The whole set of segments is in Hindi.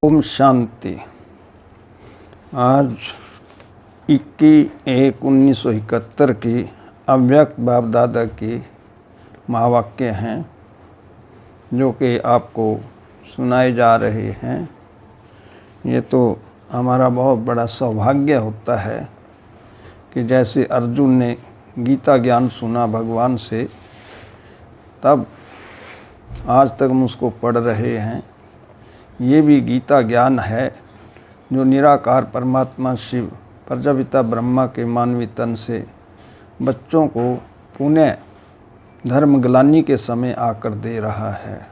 ओम शांति। आज 21/1/1971 की अव्यक्त बाप दादा की महावाक्य हैं जो कि आपको सुनाए जा रहे हैं। ये तो हमारा बहुत बड़ा सौभाग्य होता है कि जैसे अर्जुन ने गीता ज्ञान सुना भगवान से, तब आज तक हम उसको पढ़ रहे हैं। ये भी गीता ज्ञान है जो निराकार परमात्मा शिव प्रजापिता ब्रह्मा के मानवी तन से बच्चों को पुनः धर्म ग्लानि के समय आकर दे रहा है।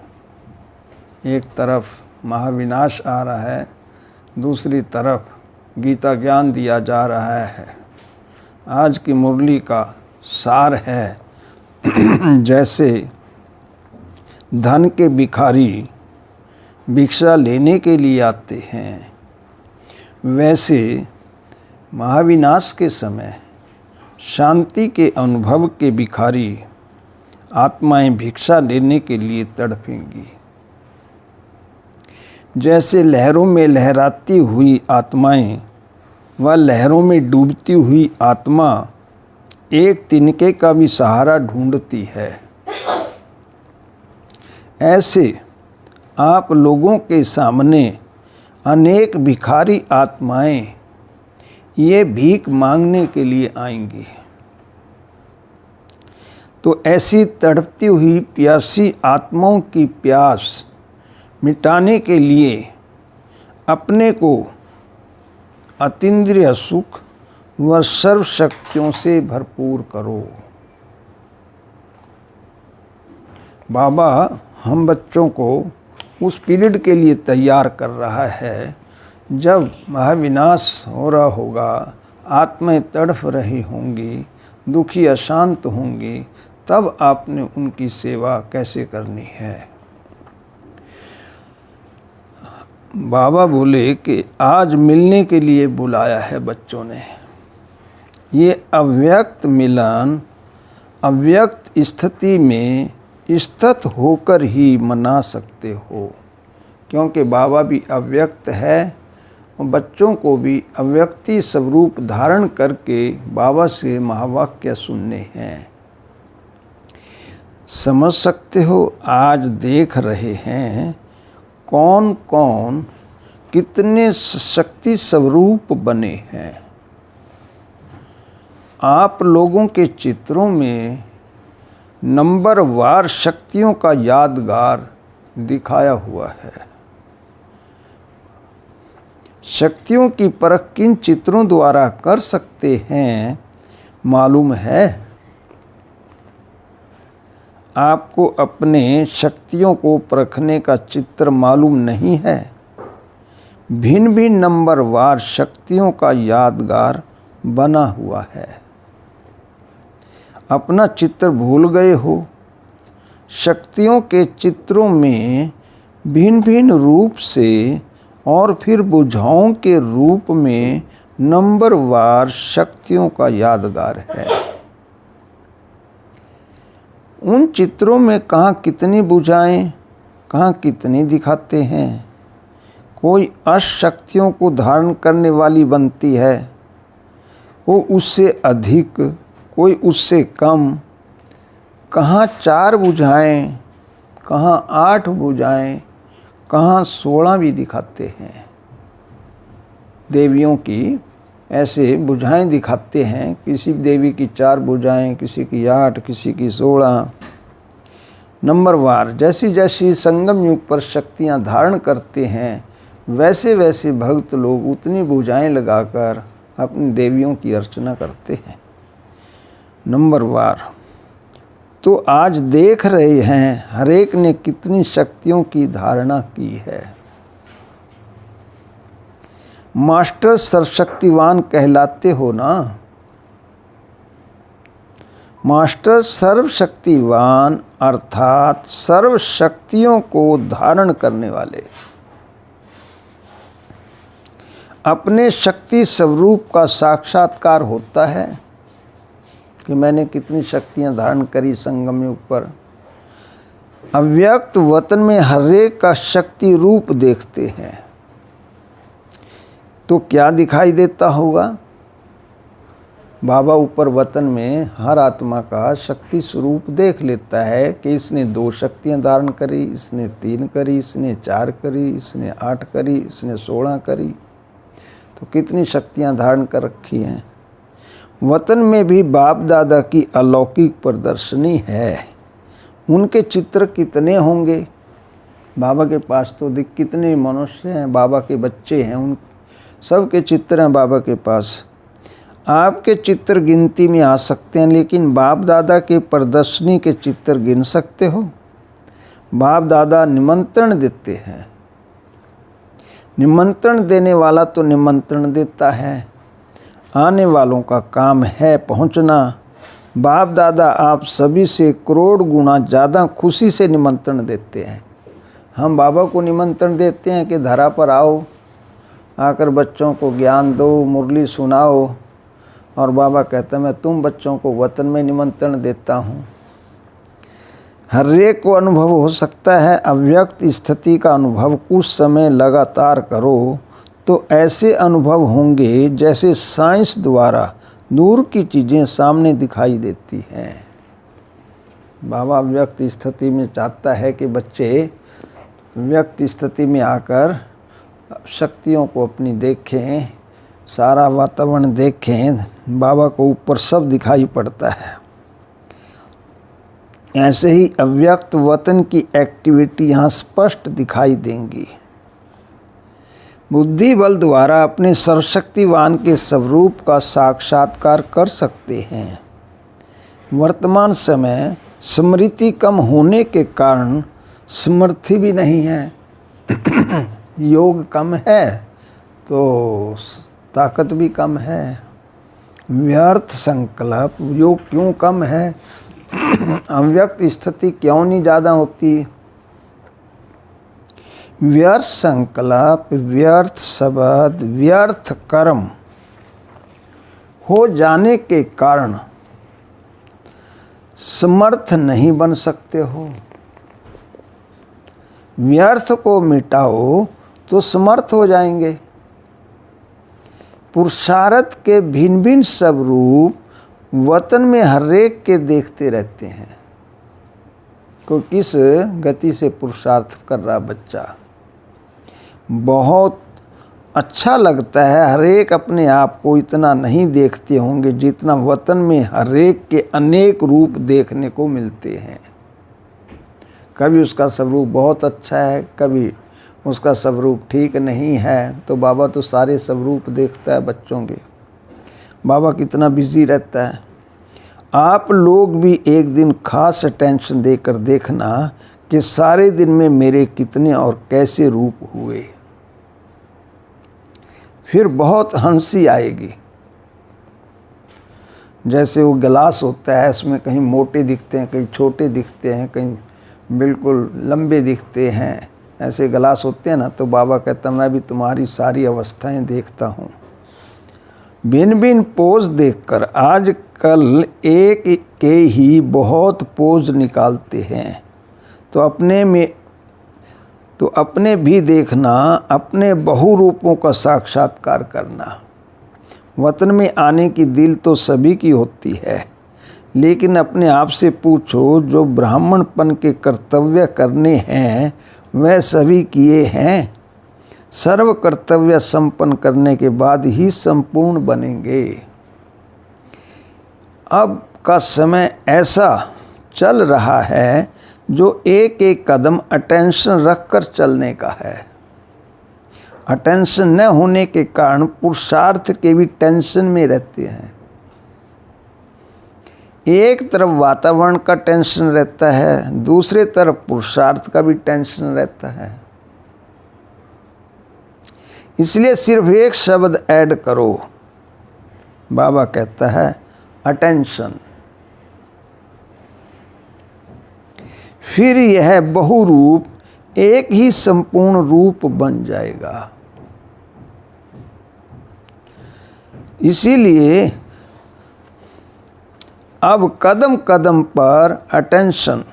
एक तरफ महाविनाश आ रहा है, दूसरी तरफ गीता ज्ञान दिया जा रहा है। आज की मुरली का सार है जैसे धन के भिखारी भिक्षा लेने के लिए आते हैं, वैसे महाविनाश के समय शांति के अनुभव के भिखारी आत्माएं भिक्षा लेने के लिए तड़पेंगी। जैसे लहरों में लहराती हुई आत्माएं व लहरों में डूबती हुई आत्मा एक तिनके का भी सहारा ढूंढती है, ऐसे आप लोगों के सामने अनेक भिखारी आत्माएं ये भीख मांगने के लिए आएंगी। तो ऐसी तड़पती हुई प्यासी आत्माओं की प्यास मिटाने के लिए अपने को अतीन्द्रिय सुख व सर्व शक्तियों से भरपूर करो। बाबा हम बच्चों को उस पीरियड के लिए तैयार कर रहा है जब महाविनाश हो रहा होगा, आत्माएं तड़फ रही होंगी, दुखी अशांत होंगी, तब आपने उनकी सेवा कैसे करनी है। बाबा बोले कि आज मिलने के लिए बुलाया है बच्चों ने। ये अव्यक्त मिलन अव्यक्त स्थिति में स्थित होकर ही मना सकते हो, क्योंकि बाबा भी अव्यक्त है और बच्चों को भी अव्यक्ति स्वरूप धारण करके बाबा से महावाक्य सुनने हैं। समझ सकते हो, आज देख रहे हैं कौन कौन कितने शक्ति स्वरूप बने हैं। आप लोगों के चित्रों में नंबर वार शक्तियों का यादगार दिखाया हुआ है। शक्तियों की परख किन चित्रों द्वारा कर सकते हैं मालूम है? आपको अपने शक्तियों को परखने का चित्र मालूम नहीं है। भिन्न भिन्न नंबर वार शक्तियों का यादगार बना हुआ है। अपना चित्र भूल गए हो? शक्तियों के चित्रों में भिन्न भिन्न रूप से और फिर बुझाओं के रूप में नंबरवार शक्तियों का यादगार है। उन चित्रों में कहाँ कितनी बुझाएं, कहाँ कितनी दिखाते हैं। कोई अशक्तियों को धारण करने वाली बनती है, कोई उससे अधिक, कोई उससे कम। कहाँ 4 बुझाएं, कहाँ 8 बुझाएं, कहाँ 16 भी दिखाते हैं। देवियों की ऐसे बुझाएं दिखाते हैं, किसी देवी की 4 बुझाएं, किसी की 8, किसी की 16। नंबरवार जैसी जैसी संगम युग पर शक्तियाँ धारण करते हैं, वैसे वैसे भक्त लोग उतनी बुझाएं लगाकर अपनी देवियों की अर्चना करते हैं। नंबरवार तो आज देख रहे हैं हर एक ने कितनी शक्तियों की धारणा की है। मास्टर सर्वशक्तिवान कहलाते हो ना। मास्टर सर्वशक्तिवान अर्थात सर्व शक्तियों को धारण करने वाले। अपने शक्ति स्वरूप का साक्षात्कार होता है कि मैंने कितनी शक्तियां धारण करी संगम युग पर। अव्यक्त वतन में हर एक का शक्ति रूप देखते हैं। तो क्या दिखाई देता होगा? बाबा ऊपर वतन में हर आत्मा का शक्ति स्वरूप देख लेता है कि इसने 2 शक्तियां धारण करी, इसने 3 करी, इसने 4 करी, इसने 8 करी, इसने 16 करी। तो कितनी शक्तियां धारण कर रखी हैं। वतन में भी बाप दादा की अलौकिक प्रदर्शनी है। उनके चित्र कितने होंगे? बाबा के पास तो कितने मनुष्य हैं, बाबा के बच्चे हैं, उन सब के चित्र हैं बाबा के पास। आपके चित्र गिनती में आ सकते हैं, लेकिन बाप दादा के प्रदर्शनी के चित्र गिन सकते हो? बाप दादा निमंत्रण देते हैं। निमंत्रण देने वाला तो निमंत्रण देता है, आने वालों का काम है पहुंचना। बाप दादा आप सभी से करोड़ गुना ज़्यादा खुशी से निमंत्रण देते हैं। हम बाबा को निमंत्रण देते हैं कि धरा पर आओ, आकर बच्चों को ज्ञान दो, मुरली सुनाओ, और बाबा कहता है मैं तुम बच्चों को वतन में निमंत्रण देता हूँ। हर एक को अनुभव हो सकता है। अव्यक्त स्थिति का अनुभव कुछ समय लगातार करो तो ऐसे अनुभव होंगे जैसे साइंस द्वारा दूर की चीज़ें सामने दिखाई देती हैं। बाबा व्यक्त स्थिति में चाहता है कि बच्चे व्यक्त स्थिति में आकर शक्तियों को अपनी देखें, सारा वातावरण देखें। बाबा को ऊपर सब दिखाई पड़ता है। ऐसे ही अव्यक्त वतन की एक्टिविटी यहाँ स्पष्ट दिखाई देंगी। बुद्धि बल द्वारा अपने सर्वशक्तिवान के स्वरूप का साक्षात्कार कर सकते हैं। वर्तमान समय स्मृति कम होने के कारण स्मृति भी नहीं है। योग कम है तो ताकत भी कम है। व्यर्थ संकल्प, योग क्यों कम है? अव्यक्त स्थिति क्यों नहीं ज़्यादा होती? व्यर्थ संकल्प, व्यर्थ शब्द, व्यर्थ कर्म हो जाने के कारण समर्थ नहीं बन सकते हो। व्यर्थ को मिटाओ तो समर्थ हो जाएंगे। पुरुषार्थ के भिन्न भिन्न स्वरूप वतन में हर एक के देखते रहते हैं। को किस गति से पुरुषार्थ कर रहा बच्चा, बहुत अच्छा लगता है। हर एक अपने आप को इतना नहीं देखते होंगे जितना वतन में हर एक के अनेक रूप देखने को मिलते हैं। कभी उसका स्वरूप बहुत अच्छा है, कभी उसका स्वरूप ठीक नहीं है। तो बाबा तो सारे स्वरूप देखता है बच्चों के। बाबा कितना बिजी रहता है। आप लोग भी एक दिन खास अटेंशन देकर देखना कि सारे दिन में मेरे कितने और कैसे रूप हुए। फिर बहुत हंसी आएगी। जैसे वो गिलास होता है, उसमें कहीं मोटे दिखते हैं, कहीं छोटे दिखते हैं, कहीं बिल्कुल लंबे दिखते हैं। ऐसे गिलास होते हैं ना, तो बाबा कहता मैं भी तुम्हारी सारी अवस्थाएं देखता हूँ। भिन्न भिन्न पोज देखकर आजकल एक के ही बहुत पोज निकालते हैं। तो अपने भी देखना, अपने बहुरूपों का साक्षात्कार करना। वतन में आने की दिल तो सभी की होती है, लेकिन अपने आप से पूछो जो ब्राह्मणपन के कर्तव्य करने हैं वह सभी किए हैं। सर्व कर्तव्य संपन्न करने के बाद ही संपूर्ण बनेंगे। अब का समय ऐसा चल रहा है जो एक एक कदम अटेंशन रखकर चलने का है। अटेंशन न होने के कारण पुरुषार्थ के भी टेंशन में रहते हैं। एक तरफ वातावरण का टेंशन रहता है, दूसरे तरफ पुरुषार्थ का भी टेंशन रहता है। इसलिए सिर्फ एक शब्द ऐड करो। बाबा कहता है अटेंशन। फिर यह बहुरूप एक ही संपूर्ण रूप बन जाएगा। इसीलिए अब कदम कदम पर अटेंशन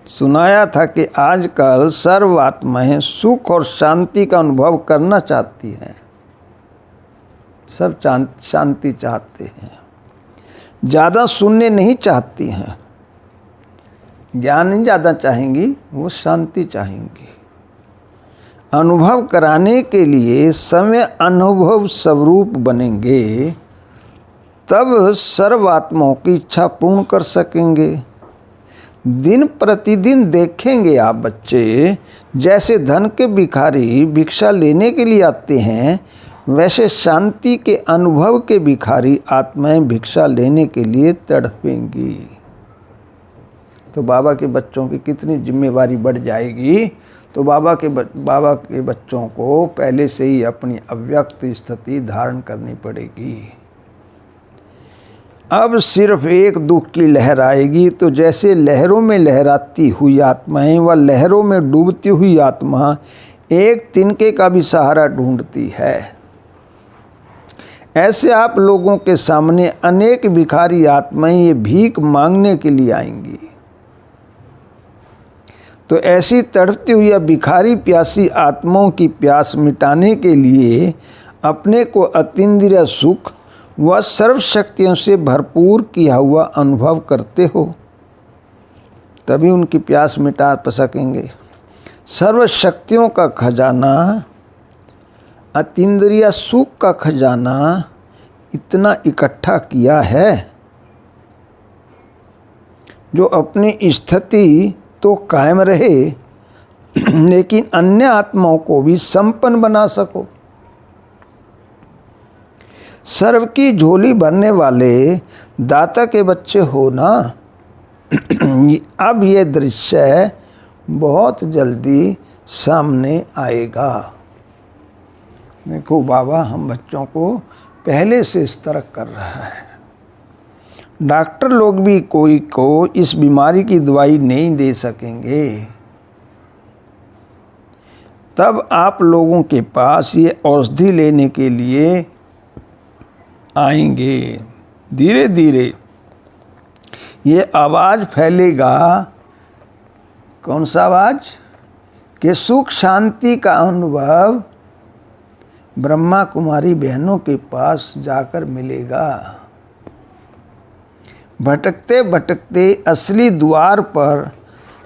सुनाया था कि आजकल सर्व आत्माएं सुख और शांति का अनुभव करना चाहती हैं। सब शांति चाहते हैं, ज़्यादा सुनने नहीं चाहती हैं। ज्ञान नहीं ज़्यादा चाहेंगी, वो शांति चाहेंगी। अनुभव कराने के लिए समय अनुभव स्वरूप बनेंगे, तब सर्व आत्माओं की इच्छा पूर्ण कर सकेंगे। दिन प्रतिदिन देखेंगे आप बच्चे, जैसे धन के भिखारी भिक्षा लेने के लिए आते हैं, वैसे शांति के अनुभव के भिखारी आत्माएं भिक्षा लेने के लिए तड़पेंगी। तो बाबा के बच्चों की कितनी जिम्मेवारी बढ़ जाएगी। तो बाबा के बच्चों को पहले से ही अपनी अव्यक्त स्थिति धारण करनी पड़ेगी। अब सिर्फ एक दुख की लहर आएगी, तो जैसे लहरों में लहराती हुई आत्माएं व लहरों में डूबती हुई आत्मा एक तिनके का भी सहारा ढूंढती है, ऐसे आप लोगों के सामने अनेक भिखारी आत्माएं ये भीख मांगने के लिए आएंगी। तो ऐसी तड़पती हुई भिखारी प्यासी आत्माओं की प्यास मिटाने के लिए अपने को अतीन्द्रिय सुख व सर्वशक्तियों से भरपूर किया हुआ अनुभव करते हो, तभी उनकी प्यास मिटा सकेंगे। सर्वशक्तियों का खजाना, अतीन्द्रिय सुख का खजाना इतना इकट्ठा किया है, जो अपनी स्थिति तो कायम रहे लेकिन अन्य आत्माओं को भी संपन्न बना सको। सर्व की झोली भरने वाले दाता के बच्चे हो ना। अब ये दृश्य बहुत जल्दी सामने आएगा। देखो बाबा हम बच्चों को पहले से इस तरह कर रहा है। डॉक्टर लोग भी कोई को इस बीमारी की दवाई नहीं दे सकेंगे। तब आप लोगों के पास ये औषधि लेने के लिए आएंगे। धीरे धीरे ये आवाज़ फैलेगा। कौन सा आवाज़? कि सुख शांति का अनुभव ब्रह्मा कुमारी बहनों के पास जाकर मिलेगा। भटकते भटकते असली द्वार पर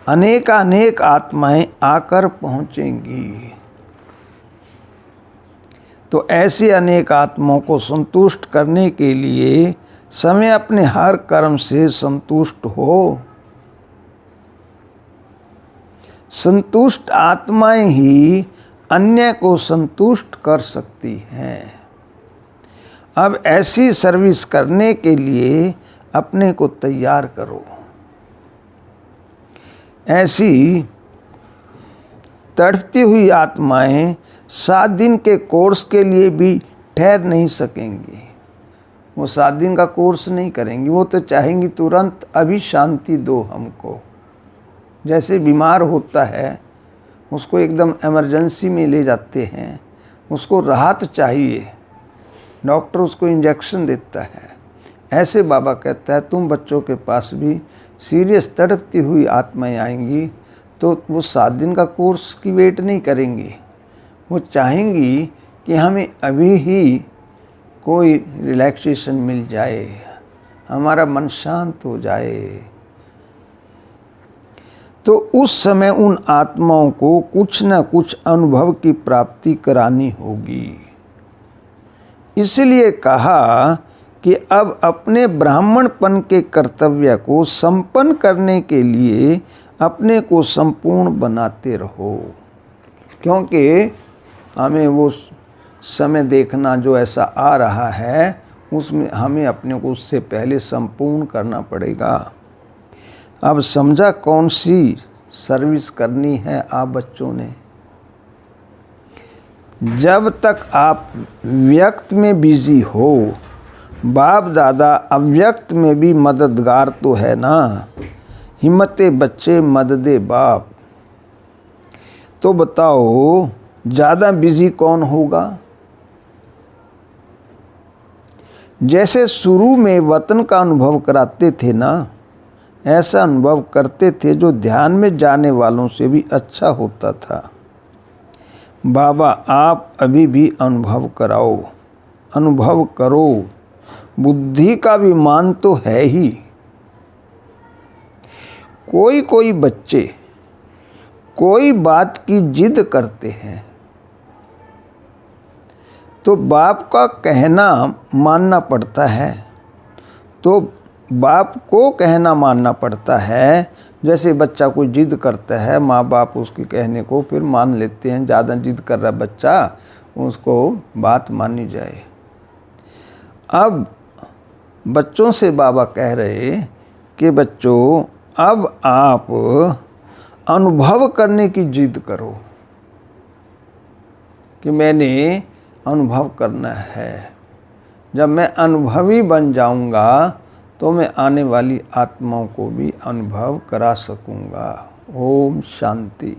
अनेकानेक आत्माएं आकर पहुंचेंगी। तो ऐसी अनेक आत्माओं को संतुष्ट करने के लिए समय अपने हर कर्म से संतुष्ट हो। संतुष्ट आत्माएं ही अन्य को संतुष्ट कर सकती हैं। अब ऐसी सर्विस करने के लिए अपने को तैयार करो। ऐसी तड़पती हुई आत्माएं 7 दिन के कोर्स के लिए भी ठहर नहीं सकेंगी। वो 7 दिन का कोर्स नहीं करेंगी। वो तो चाहेंगी तुरंत अभी शांति दो हमको। जैसे बीमार होता है उसको एकदम इमरजेंसी में ले जाते हैं, उसको राहत चाहिए, डॉक्टर उसको इंजेक्शन देता है। ऐसे बाबा कहता है तुम बच्चों के पास भी सीरियस तड़पती हुई आत्माएं आएंगी, तो वो 7 दिन का कोर्स की वेट नहीं करेंगी। वो चाहेंगी कि हमें अभी ही कोई रिलैक्सेशन मिल जाए, हमारा मन शांत हो जाए। तो उस समय उन आत्माओं को कुछ न कुछ अनुभव की प्राप्ति करानी होगी। इसलिए कहा कि अब अपने ब्राह्मणपन के कर्तव्य को संपन्न करने के लिए अपने को संपूर्ण बनाते रहो, क्योंकि हमें वो समय देखना जो ऐसा आ रहा है उसमें हमें अपने को उससे पहले संपूर्ण करना पड़ेगा। अब समझा कौन सी सर्विस करनी है आप बच्चों ने। जब तक आप व्यक्त में बिजी हो, बाप दादा अव्यक्त में भी मददगार तो है ना। हिम्मते बच्चे मददे बाप। तो बताओ ज़्यादा बिजी कौन होगा? जैसे शुरू में वतन का अनुभव कराते थे ना, ऐसा अनुभव करते थे जो ध्यान में जाने वालों से भी अच्छा होता था। बाबा आप अभी भी अनुभव कराओ, अनुभव करो, बुद्धि का विमान तो है ही। कोई कोई बच्चे कोई बात की जिद करते हैं तो बाप का कहना मानना पड़ता है, तो बाप को कहना मानना पड़ता है। जैसे बच्चा कोई जिद करता है, माँ बाप उसके कहने को फिर मान लेते हैं। ज़्यादा जिद कर रहा बच्चा, उसको बात मानी जाए। अब बच्चों से बाबा कह रहे कि बच्चों अब आप अनुभव करने की जिद करो कि मैंने अनुभव करना है। जब मैं अनुभवी बन जाऊंगा तो मैं आने वाली आत्माओं को भी अनुभव करा सकूंगा। ओम शांति।